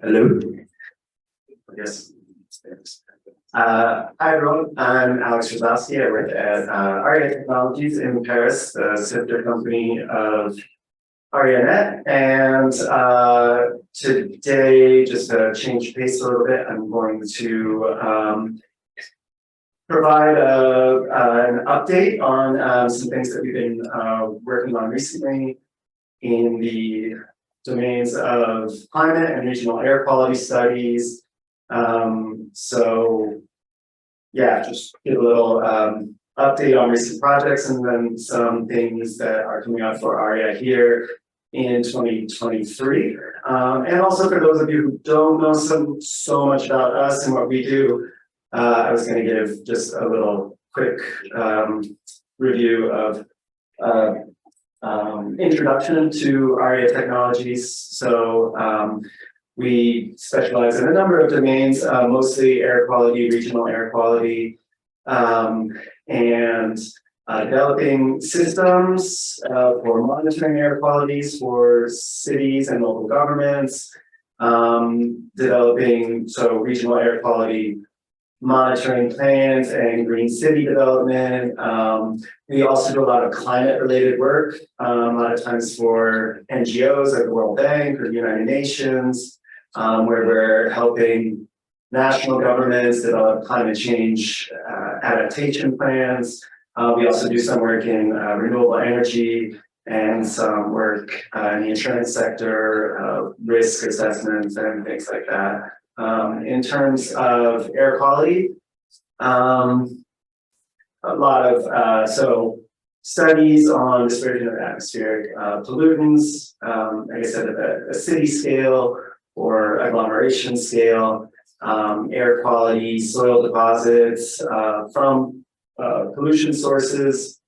Hello. Yes. Hi everyone, I'm Alex Rosowski. I work at ARIA Technologies in Paris, the sister company of AriaNet. And today, just to change pace a little bit, I'm going to provide an update on some things that we've been working on recently in the domains of climate and regional air quality studies. So yeah, just give a little update on recent projects and then some things that are coming out for ARIA here in 2023. And also for those of you who don't know so much about us and what we do, I was going to give just a little quick review of introduction to ARIA Technologies. So we specialize in a number of domains, mostly air quality, regional air quality, and developing systems for monitoring air qualities for cities and local governments, developing regional air quality monitoring plans and green city development. We also do a lot of climate-related work, a lot of times for NGOs like the World Bank or the United Nations, where we're helping national governments develop climate change adaptation plans. We also do some work in renewable energy and some work in the insurance sector, risk assessments and things like that. In terms of air quality, a lot of studies on dispersion of atmospheric pollutants, like I said, at a city scale or agglomeration scale, air quality, soil deposits from pollution sources,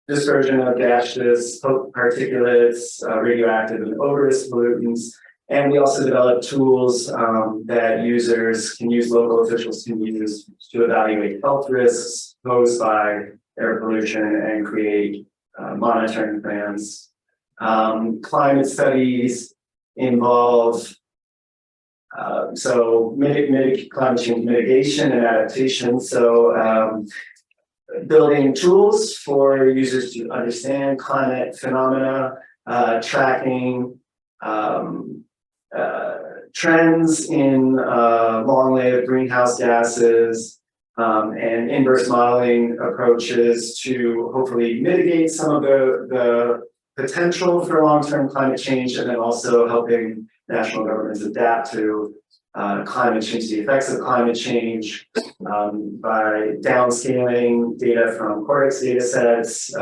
dispersion of gaseous particulates, radioactive and odorous pollutants. And we also develop tools that users can use, local officials can use to evaluate health risks posed by air pollution and create monitoring plans. Climate studies involve climate change mitigation and adaptation. So building tools for users to understand climate phenomena, tracking trends in long-lived greenhouse gases, and inverse modeling approaches to hopefully mitigate some of the potential for long-term climate change, and then also helping national governments adapt to climate change, the effects of climate change, by downscaling data from Cortex data sets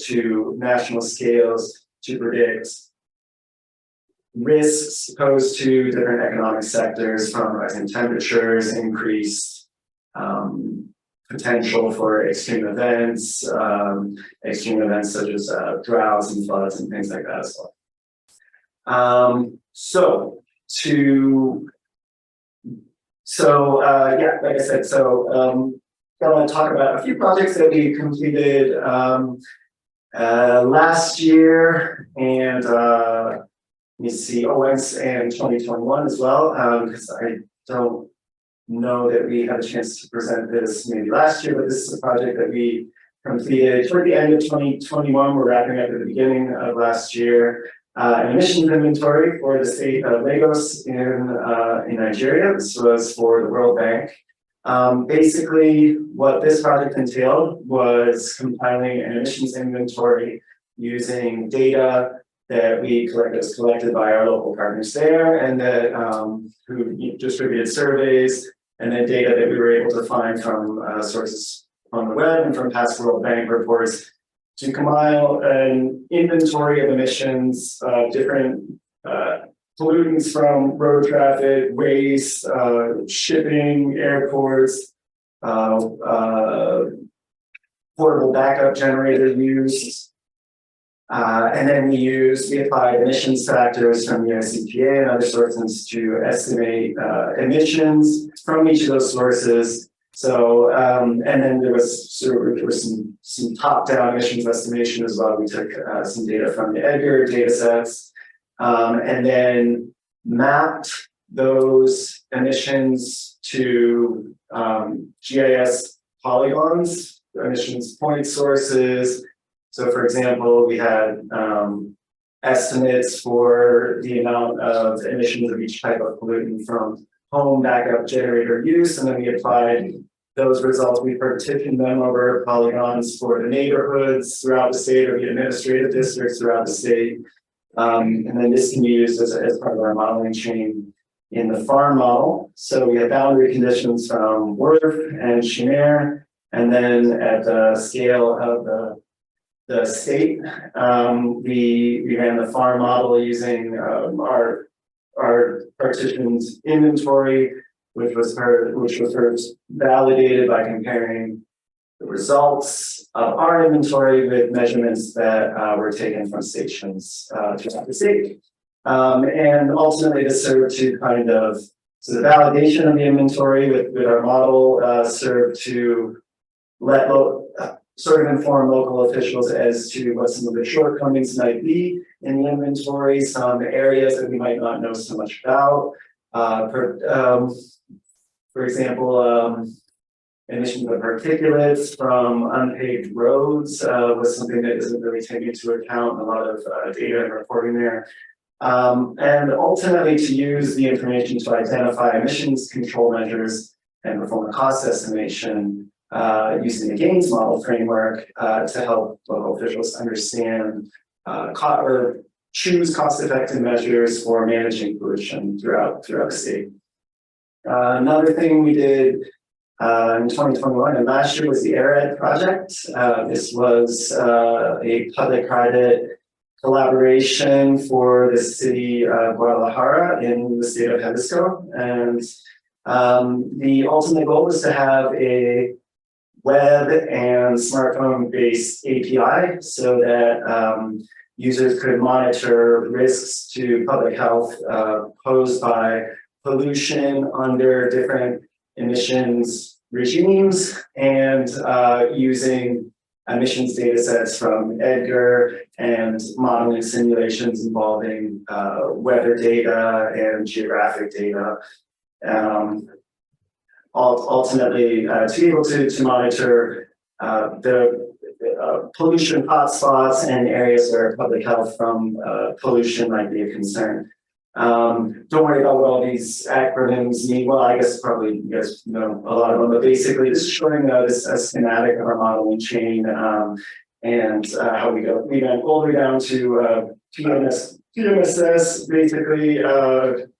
to national scales to predict risks posed to different economic sectors from rising temperatures, increased potential for extreme events such as droughts and floods and things like that as well. Like I said, I want to talk about a few projects that we completed last year and let me see, and 2021 as well, because I don't know that we had a chance to present this maybe last year, but this is a project that we completed toward the end of 2021. We're wrapping up at the beginning of last year. An emissions inventory for the state of Lagos in Nigeria. This was for the World Bank. Basically, what this project entailed was compiling an emissions inventory using data that was collected by our local partners there, and that who distributed surveys, and then data that we were able to find from sources on the web and from past World Bank reports to compile an inventory of emissions of different pollutants from road traffic, waste, shipping, airports, portable backup generator use. And then we applied emissions factors from the EPA and other sources to estimate emissions from each of those sources. So, and then there was some top-down emissions estimation as well. We took some data from the EDGAR data sets and then mapped those emissions to GIS polygons, emissions point sources. So for example, we had estimates for the amount of emissions of each type of pollutant from home backup generator use, and then we applied those results. We partitioned them over polygons for the neighborhoods throughout the state or the administrative districts throughout the state. And then this can be used as part of our modeling chain in the farm model. So we have boundary conditions from Worth and Chimere, and then at the scale of the state, we ran the farm model using our partitioned inventory, which was first validated by comparing the results of our inventory with measurements that were taken from stations throughout the state. And ultimately this served to kind of, so the validation of the inventory with our model served to let sort of inform local officials as to what some of the shortcomings might be in the inventory, some areas that we might not know so much about. For example, emissions of particulates from unpaved roads was something that isn't really taken into account, a lot of data and reporting there. And ultimately to use the information to identify emissions control measures and perform a cost estimation using the gains model framework to help local officials understand or choose cost-effective measures for managing pollution throughout the state. Another thing we did in 2021 and last year was the S.R.L project. This was a public-private collaboration for the city of Guadalajara in the state of Jalisco. And the ultimate goal was to have a web and smartphone-based API so that users could monitor risks to public health posed by pollution under different emissions regimes and using emissions data sets from EDGAR and modeling simulations involving weather data and geographic data. Ultimately, to be able to monitor the pollution hotspots and areas where public health from pollution might be a concern. Don't worry about what all these acronyms mean. Well, I guess probably you guys know a lot of them, but basically this is showing this a schematic of our modeling chain and how we go. We went all the way down to PMSS. Basically,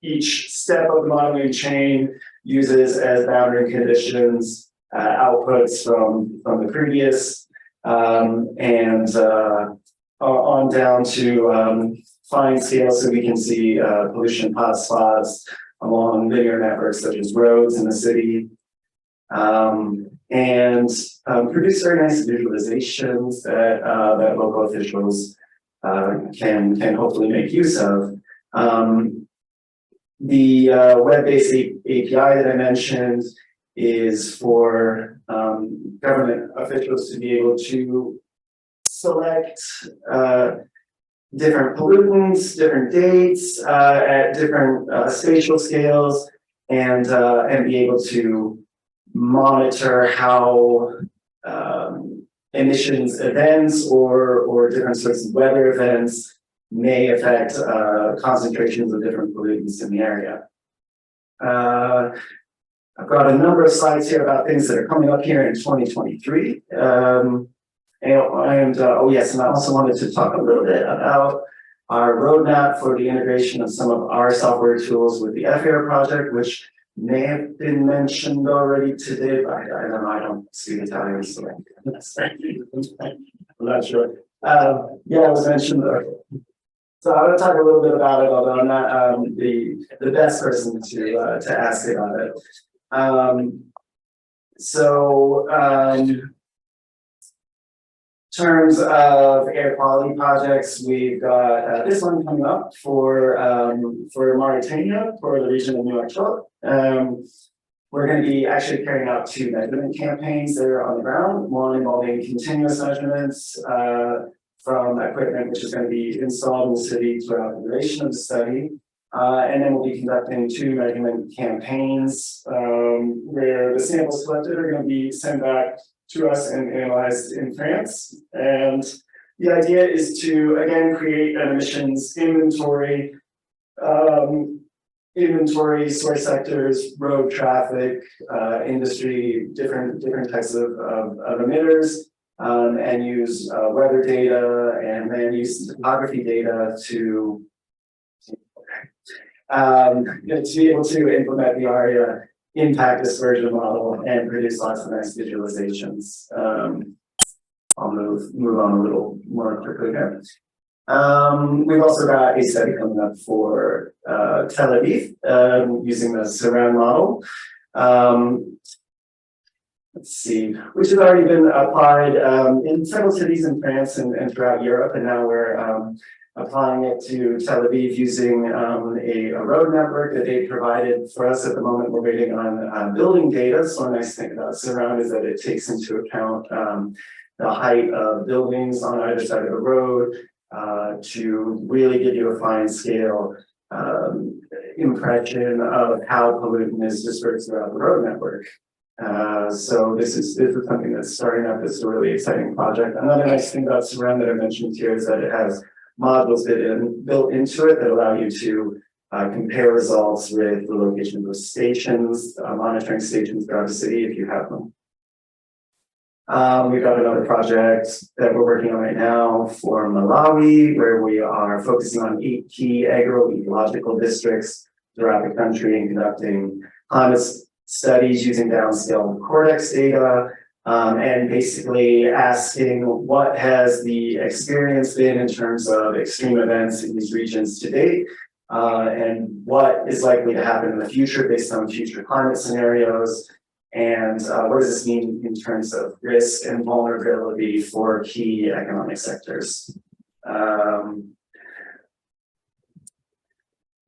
each step of the modeling chain uses as boundary conditions outputs from the previous and on down to fine scale, so we can see pollution hotspots along linear networks such as roads in the city, and produce very nice visualizations that that local officials can hopefully make use of. The web-based API that I mentioned is for government officials to be able to select different pollutants, different dates at different spatial scales, and be able to monitor how emissions events or different sorts of weather events may affect concentrations of different pollutants in the area. I've got a number of slides here about things that are coming up here in 2023. Oh yes, and I also wanted to talk a little bit about our roadmap for the integration of some of our software tools with the S.R.L project, which may have been mentioned already today, but I don't know, I don't speak Italian, so I'm not sure. Yeah, it was mentioned. So I want to talk a little bit about it, although I'm not the best person to ask about it. In terms of air quality projects, we've got this one coming up for Mauritania, for the region of New York. We're going to be actually carrying out 2 measurement campaigns that are on the ground, one involving continuous measurements from equipment which is going to be installed in the city throughout the duration of the study. And then we'll be conducting 2 measurement campaigns where the samples collected are going to be sent back to us and analyzed in France. And the idea is to, again, create an emissions inventory, source sectors, road traffic, industry, different types of emitters, and use weather data and then use topography data to be able to implement the ARIA impact dispersion model and produce lots of nice visualizations. I'll move on a little more quickly here. We've also got a study coming up for Tel Aviv using the S.R.L model. Let's see, which has already been applied in several cities in France and throughout Europe, and now we're applying it to Tel Aviv using a road network that they provided for us. At the moment, we're waiting on building data. So a nice thing about S.R.L is that it takes into account the height of buildings on either side of the road to really give you a fine scale impression of how pollutant is dispersed throughout the road network. So this is something that's starting up. It's a really exciting project. Another nice thing about S.R.L that I mentioned here is that it has modules built into it that allow you to compare results with the location of stations, monitoring stations throughout the city if you have them. We've got another project that we're working on right now for Malawi, where we are focusing on 8 key agroecological districts throughout the country and conducting climate studies using downscale cortex data, and basically asking what has the experience been in terms of extreme events in these regions to date, and what is likely to happen in the future based on future climate scenarios, and what does this mean in terms of risk and vulnerability for key economic sectors.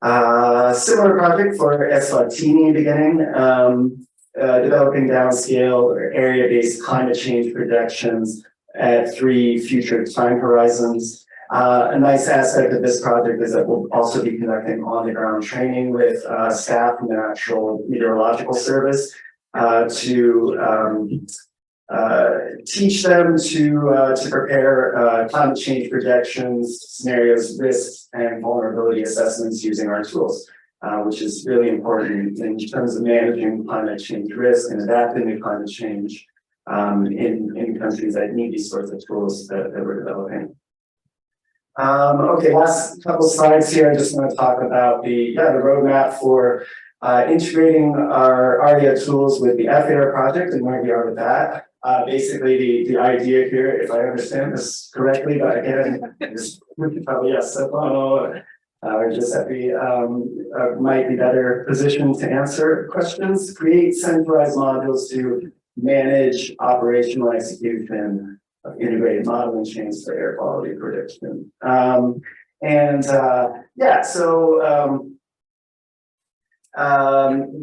Similar project for S.R.L beginning, developing downscale or area-based climate change projections at 3 future time horizons. A nice aspect of this project is that we'll also be conducting on-the-ground training with staff from the National Meteorological Service to teach them to prepare climate change projections, scenarios, risks, and vulnerability assessments using our tools, which is really important in terms of managing climate change risk and adapting to climate change in countries that need these sorts of tools that we're developing. Okay, last couple slides here. I just want to talk about the roadmap for integrating our ARIA tools with the S.R.L project and where we are with that. Basically, the idea here, if I understand this correctly, but again, is probably yes, or Giuseppe might be better positioned to answer questions. Create centralized modules to manage operational execution of integrated modeling chains for air quality prediction.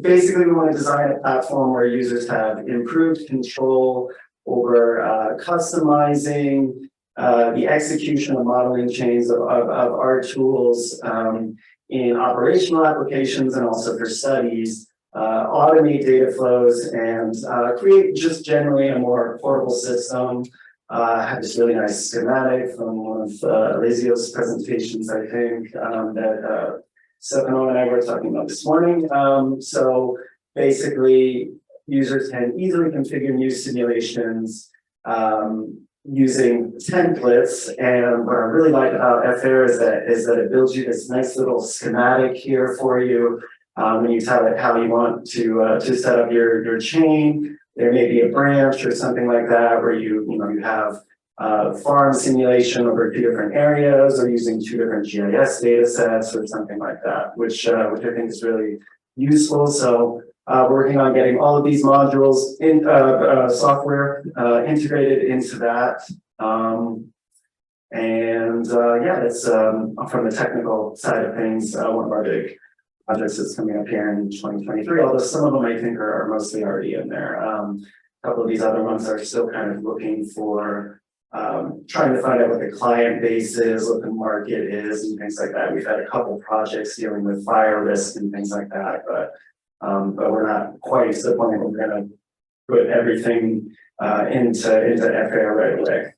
Basically, we want to design a platform where users have improved control over customizing the execution of modeling chains of our tools in operational applications and also for studies, automate data flows, and create just generally a more portable system. I have this really nice schematic from one of Alessio's presentations, I think, that Stefano and I were talking about this morning. So basically, users can easily configure new simulations using templates. And what I really like about S.R.L is that it builds you this nice little schematic here for you. When you tell it how you want to set up your chain, there may be a branch or something like that where you have farm simulation over 2 different areas or using 2 different GIS data sets or something like that, which I think is really useful. So we're working on getting all of these modules in software integrated into that. That's from the technical side of things, one of our big projects that's coming up here in 2023, although some of them I think are mostly already in there. A couple of these other ones are still kind of looking for trying to find out what the client base is, what the market is, and things like that. We've had a couple projects dealing with fire risk and things like that, but we're not quite to the point where we're going to put everything into FAR right away.